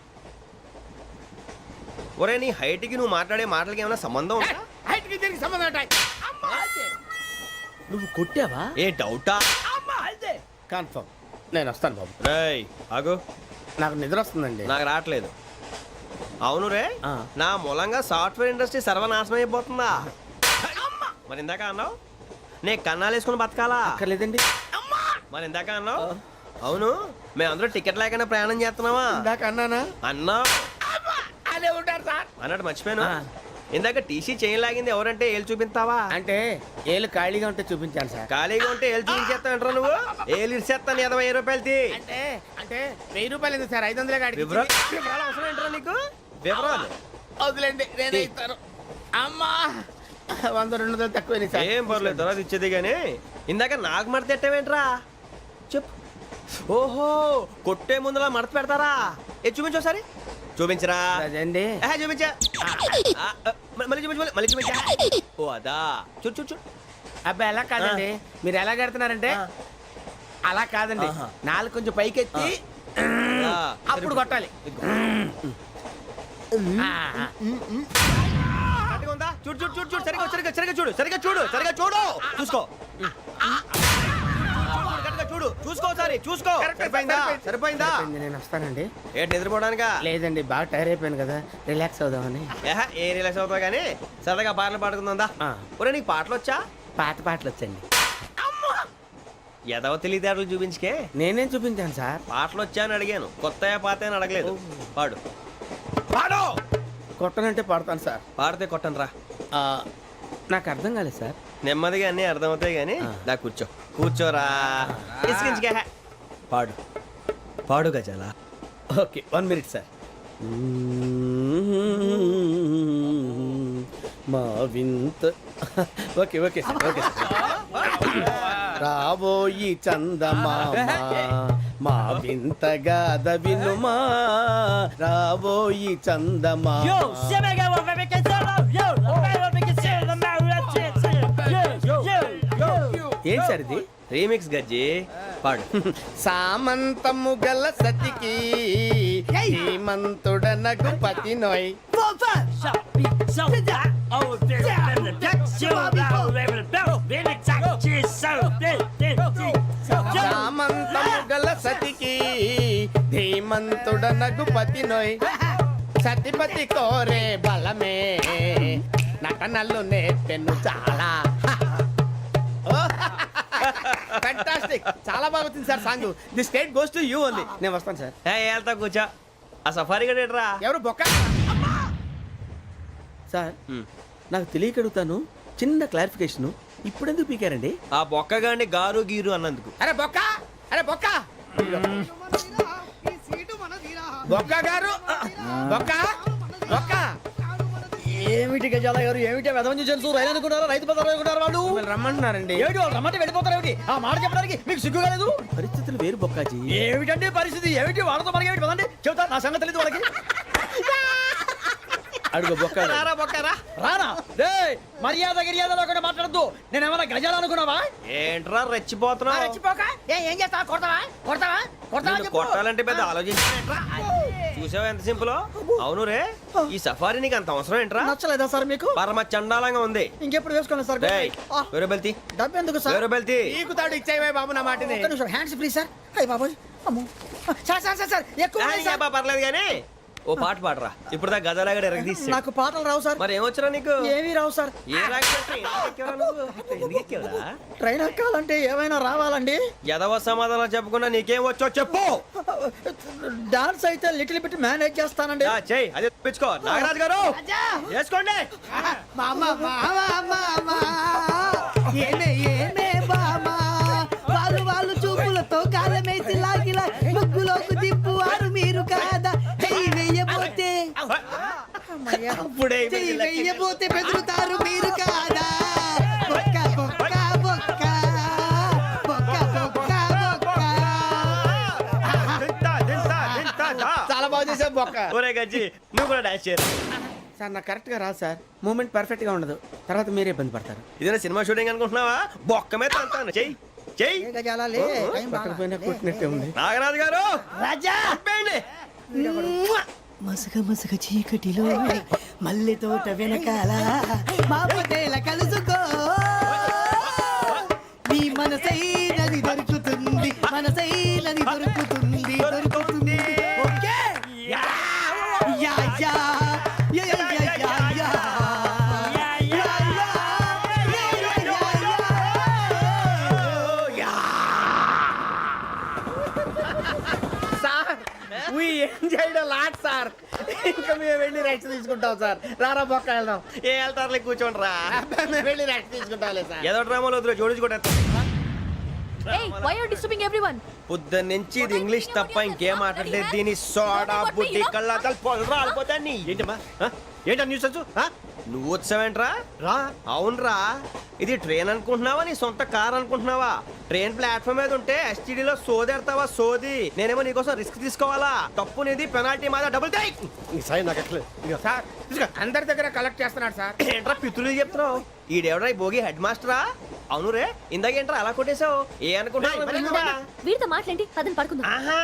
ఒరే నీ హైట్ కి నువ్వు మాట్లాడే మాటలకి ఏమైనా సంబంధం ఉందా? హైట్ కి దీనికి సంబంధం ఉంటాయి. నువ్వు కొట్టావా? ఏ డౌటా? కన్ఫర్మ్ నేను వస్తాను బాబు. రేయ్ ఆగు, నాకు నిద్ర వస్తుందండి. నాకు రావట్లేదు. అవును రే, ఆ. నా మూలంగా సాఫ్ట్వేర్ ఇండస్ట్రీ సర్వనాశనం అయిపోతుందా? మరి ఇందాక అన్నావు నే కన్నాలు వేసుకుని బతకాలా? అక్కర్లేదండి. మరి ఇందాక అన్నావు అవును మేమందరూ టికెట్ లేకుండా ప్రయాణం చేస్తున్నావా? ఇందాక అన్నానా? అన్నా అదే ఉంటారు సార్. అన్నట్టు మర్చిపోయాను. ఇందాక టీసీ చేయి లాగింది ఎవరంటే ఏళ్ళు చూపిస్తావా? అంటే ఏళ్ళు ఖాళీగా ఉంటే చూపించాను సార్. ఖాళీగా ఉంటే ఏళ్ళు చూపించేస్తానంటారా నువ్వు? ఏళ్ళు ఇచ్చేస్తాను 20 రూపాయలది. అంటే అంటే 1000 రూపాయలు ఎందుకు సార్? 500 కాడికి వివరాలు అవసరం ఏంట్రా నీకు? వివరాలు వదిలేండి, నేనే ఇస్తాను. అమ్మా 100 200 తక్కువ సార్. ఏం పర్లేదు, తర్వాత ఇచ్చేది కానీ ఇందాక నాకు మడత ఎట్టవేంట్రా చెప్పు. ఓహో, కొట్టే ముందులా మడత పెడతారా? ఏ చూపించు ఒకసారి. చూపించరా? అదండి. చూపించా. మళ్ళీ చూపించు, మళ్ళీ చూపించా. ఓ అదా, చూడు చూడు చూడు. అబ్బాయి ఎలా కాదండి, మీరు ఎలా కడుతున్నారంటే అలా కాదండి. నాలుగు కొంచెం పైకెత్తి అప్పుడు కొట్టాలి. కరెక్ట్గా ఉందా? చూడు చూడు చూడు చూడు, సరిగా సరిగా సరిగా చూడు, సరిగా చూడు, సరిగా చూడు, చూసుకో. చూడు చూసుకో, ఒకసారి చూసుకో. సరిపోయిందా? సరిపోయిందా? నేను వస్తానండి. ఏంటి నిద్రపోవడానికా? లేదండి, బాగా టైర్ అయిపోయాను కదా, రిలాక్స్ అవుదామని. ఏ రిలాక్స్ అవుతావు కానీ సరదాగా పాటలు పాడుకుందా? ఒరే నీకు పాటలు వచ్చా? పాత పాటలు వచ్చండి. ఎదవ తెలివితేటలు చూపించుకే. నేనేం చూపించాను సార్? పాటలు వచ్చా అని అడిగాను, కొత్త పాత అని అడగలేదు. పాడు పాడు. కొట్టనంటే పడతాను సార్. పాడితే కొట్టను రా. నాకు అర్థం కాలేదు సార్. నెమ్మదిగా అన్నీ అర్థమవుతాయి కానీ నా కూర్చో. కూర్చోరా. ఇసుకించుకే. పాడు పాడు గజాల. Okay, 1 minute sir. మా వింత. Okay okay sir, okay sir. రాబోయి చందమామ మా వింతగా వినుమా, రాబోయి చందమామ. ఏం సార్ ఇది? రీమిక్స్ గజ్జి. పాడు. సామంతము గల సతికి హేమంతుడనగు పతి నోయ్. సామంతము గల సతికి ధీమంతుడనగు పతి నోయ్. సతిపతి కోరే బలమే నటనలు నేర్పెను చాలా. ఫ్యాంటాస్టిక్, చాలా బాగా వచ్చింది sir song. The state goes to you only. నేను వస్తాను సార్. వెళ్తా కూర్చో. ఆ సఫారీ గడేట్రా? ఎవరు బొక్క సార్? నాకు తెలియక అడుగుతాను, చిన్న క్లారిఫికేషన్. ఇప్పుడు ఎందుకు పీకారండి? ఆ బొక్కగాండి గారు గీరు అన్నందుకు. అరే బొక్క, అరే బొక్క, బొక్క గారు, బొక్క బొక్క. ఏమిటి గజాల గారు, ఏమిటి వెదవని జంతువు రైలు అనుకుంటారా? రైతు బజార్ అనుకుంటారు వాళ్ళు. రమ్మంటున్నారండి. ఏమిటి వాళ్ళు రమ్మంటే వెళ్ళిపోతారు? ఏమిటి ఆ మాట చెప్పడానికి మీకు సిగ్గు కాలేదు? పరిస్థితులు వేరు బొక్కాజీ. ఏమిటండి పరిస్థితి? ఏమిటి వాళ్ళతో మనకి ఏమిటి పదండి చెబుతా, నా సంగతి తెలియదు వాళ్ళకి. అడుగు బొక్క. రారా బొక్కరా. రానా రే, మర్యాద గిర్యాద లేకుండా మాట్లాడద్దు. నేనేమన్నా గజాలు అనుకున్నావా? ఏంట్రా రెచ్చిపోతున్నావు? ఏం చేస్తా? కొడతావా కొడతావా కొడతావా? నిన్ను కొట్టాలంటే పెద్ద ఆలోచించానేట్రా. చూసావా ఎంత సింపుల్? అవును రే, ఈ సఫారీ నీకు అంత అవసరం ఏంట్రా? నచ్చలేదా సార్ మీకు? పరమ చండాలంగా ఉంది. ఇంకెప్పుడు వేసుకోండి సార్. వేరే బెల్తి, డబ్బు ఎందుకు సార్? వేరే బెల్తి. నీకు తాడు ఇచ్చేవే బాబు నా మాటని. Hands free sir. అయ్యి బాబోయ్, అమ్మో సార్ సార్ సార్ సార్ ఎక్కువ ఉన్నాయి సార్. పర్లేదు కానీ ఓ పాట పాడరా. ఇప్పుడు దా గదలాగడ ఎరగ తీసి. నాకు పాటలు రావు సార్. మరి ఏమొచ్చరా నీకు? ఏమీ రావు సార్. ఏ రాకెవరా? ట్రైన్ ఎక్కాలంటే ఏమైనా రావాలండి. ఎదవ సమాధానం చెప్పకుండా నీకేం వచ్చో చెప్పు. డాన్స్ అయితే లిటిల్ బిట్ మేనేజ్ చేస్తానండి. చెయ్యి, అదే తెప్పించుకో. నాగరాజు గారు చేసుకోండి. ఏమే ఏమే బామా, వాళ్ళు వాళ్ళు చూపులతో కాలమేసి లాగిలా ముగ్గులోకి తిప్పువారు మీరు కాదా? చెయ్యి వెయ్యబోతే చెయ్యి వెయ్యబోతే బెదురుతారు మీరు కాదా? బొక్క బొక్క బొక్క బొక్క బొక్క బొక్క. చాలా బాగా చేసావు బొక్క. ఒరే గజ్జి, నువ్వు కూడా డాన్స్ చేయరు. సార్ నాకు కరెక్ట్ గా రాదు సార్. మూమెంట్ పర్ఫెక్ట్ గా ఉండదు, తర్వాత మీరే ఇబ్బంది పడతారు. ఇదేనా సినిమా షూటింగ్ అనుకుంటున్నావా? బొక్క మీద అంటాను. చెయ్యి చెయ్యి. పక్కన కొట్టినట్టే ఉంది. నాగరాజు గారు రాజా మసగ మసగ చీకటిలో మల్లె తోట వెనకాల మా పటేల కలుసుకో. నీ మనసైనది దొరుకుతుంది, మనసైనది దొరుకుతుంది, దొరుకుతుంది. Okay yeah yeah yeah yeah yeah yeah. Sir we enjoyed a lot sir. ఇంకా మేము వెళ్ళి రెస్ట్ తీసుకుంటాం సార్. రారా పక్క వెళ్దాం. ఏ వెళ్తారులే కూర్చోండి రా. మేము వెళ్ళి రెస్ట్ తీసుకుంటాంలే సార్. ఏదో డ్రామాలో వద్దు జోడించుకుంటా. Hey, why are you disturbing everyone? పొద్దున్న నుంచి ఇది ఇంగ్లీష్ తప్ప ఇంకేం మాట్లాడలేదు. దీని సోడా బుద్ధి కళ్ళతలు పొలరా రాలిపోతా నీ. ఏంటమ్మా ఏంటా న్యూస్ వచ్చు నువ్వు వచ్చావేంట్రా? రా అవునరా, ఇది ట్రైన్ అనుకుంటున్నావా నీ సొంత కార్ అనుకుంటున్నావా? ట్రైన్ ప్లాట్ఫామ్ మీద ఉంటే ఎస్టీడీలో సోదేడతావా సోది? నేనేమో నీకోసం రిస్క్ తీసుకోవాలా? తప్పు నీది, పెనాల్టీ మాదా, డబుల్ టై. ఈ సాయి నాకు ఎక్కలేదు. ఇదిగో. సార్ ఇదిగో, అందరి దగ్గర కలెక్ట్ చేస్తున్నాడు సార్. ఏంట్రా పితులు చెప్తున్నావు? ఈడెవడ్రా ఈ భోగి హెడ్ మాస్టరా? అవును రే, ఇందాకేంట్రా అలా కొట్టేశావు? ఏ అనుకుంటున్నావు? వీరితో మాట్లాడి అతను పడుకుందాం. ఆహా